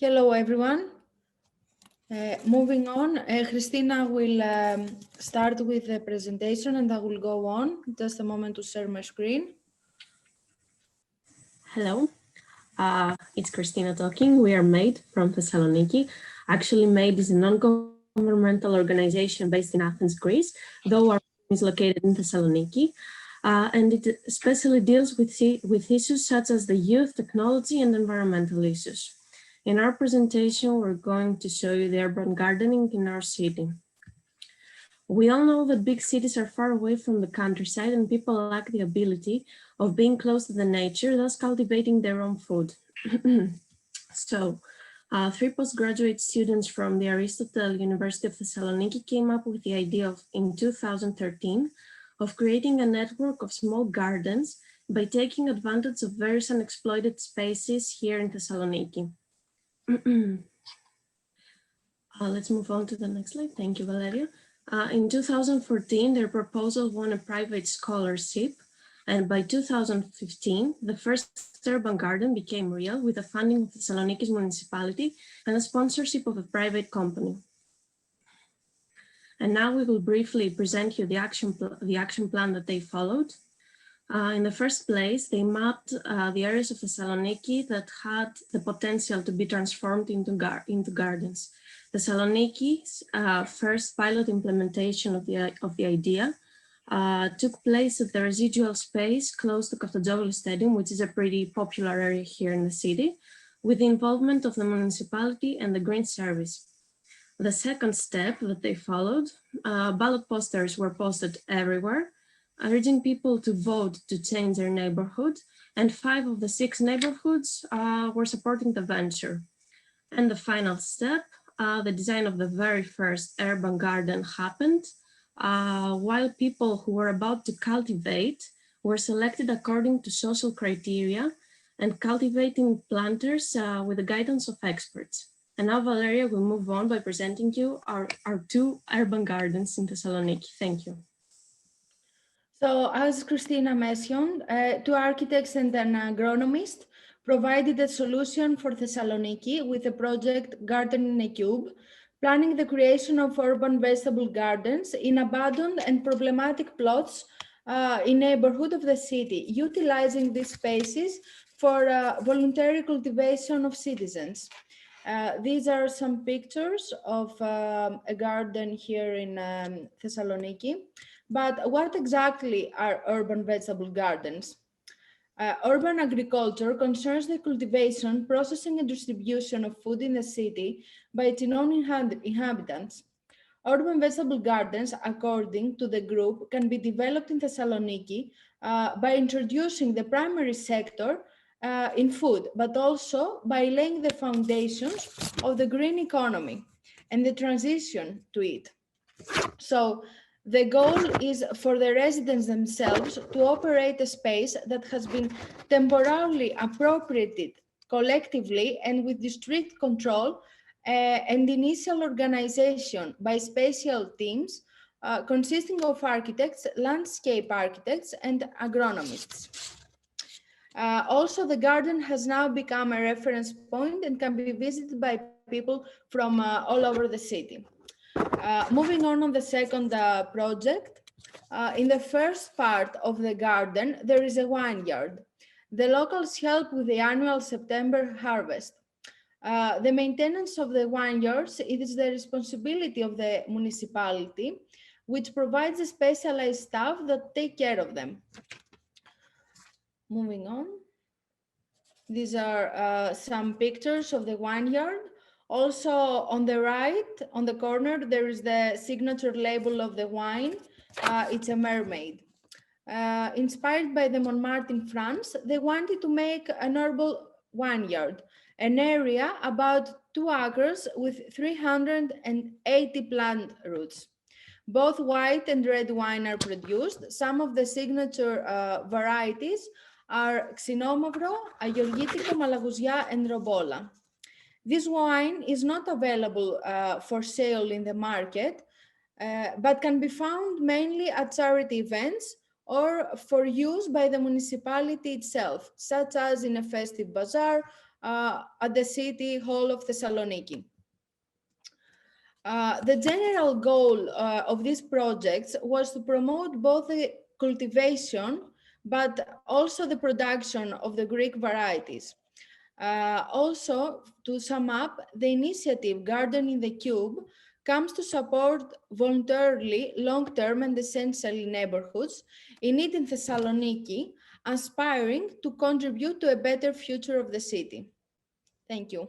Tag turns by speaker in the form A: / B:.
A: Hello, everyone. Moving on, Christina will start with the presentation and I will go on. Just a moment to share my screen.
B: Hello, it's Christina talking. We are MADE from Thessaloniki. Actually, MADE is a non-governmental organization based in Athens, Greece, though our team is located in Thessaloniki. And it especially deals with issues such as the youth, technology, and environmental issues. In our presentation, we're going to show you the urban gardening in our city. We all know that big cities are far away from the countryside and people lack the ability of being close to the nature, thus cultivating their own food. So, 3 postgraduate students from the Aristotle University of Thessaloniki came up with the idea in 2013 of creating a network of small gardens by taking advantage of various unexploited spaces here in Thessaloniki. Let's move on to the next slide. Thank you, Valeria. In 2014, their proposal won a private scholarship, and by 2015, the first urban garden became real with the funding of Thessaloniki's municipality and the sponsorship of a private company. And now we will briefly present you the action plan that they followed. In the first place, they mapped the areas of Thessaloniki that had the potential to be transformed into gardens. Thessaloniki's first pilot implementation of the idea took place at the residual space close to Kaftajoglou Stadium, which is a pretty popular area here in the city, with the involvement of the municipality and the Green Service. The second step that they followed, ballot posters were posted everywhere, urging people to vote to change their neighborhood, and 5 of the 6 neighborhoods were supporting the venture. And the final step, the design of the very first urban garden happened, while people who were about to cultivate were selected according to social criteria and cultivating planters with the guidance of experts. And now Valeria will move on by presenting you our 2 urban gardens in Thessaloniki. Thank you.
A: So as Christina mentioned, 2 architects and an agronomist provided a solution for Thessaloniki with the project Garden in a Cube, planning the creation of urban vegetable gardens in abandoned and problematic plots in neighborhood of the city, utilizing these spaces for voluntary cultivation of citizens. These are some pictures of a garden here in Thessaloniki. But what exactly are urban vegetable gardens? Urban agriculture concerns the cultivation, processing and distribution of food in the city by its own inhabitants. Urban vegetable gardens, according to the group, can be developed in Thessaloniki by introducing the primary sector in food, but also by laying the foundations of the green economy and the transition to it. So the goal is for the residents themselves to operate a space that has been temporarily appropriated collectively and with strict control and initial organization by spatial teams consisting of architects, landscape architects, and agronomists. Also, the garden has now become a reference point and can be visited by people from all over the city. Moving on the second project, in the first part of the garden, there is a vineyard. The locals help with the annual September harvest. The maintenance of the vineyards, it is the responsibility of the municipality, which provides a specialized staff that take care of them. Moving on. These are some pictures of the vineyard. Also on the right, on the corner, there is the signature label of the wine. It's a mermaid. Inspired by the Montmartre in France, they wanted to make an herbal vineyard, an area about 2 acres with 380 plant roots. Both white and red wine are produced. Some of the signature varieties are Xinomavro, Agorgitiko, Malagousia, and Robola. This wine is not available for sale in the market, but can be found mainly at charity events or for use by the municipality itself, such as in a festive bazaar at the City Hall of Thessaloniki. The general goal of these projects was to promote both the cultivation but also the production of the Greek varieties. Also, to sum up, the initiative Garden in the Cube comes to support voluntarily long-term and essential neighborhoods in need in Thessaloniki, aspiring to contribute to a better future of the city. Thank you.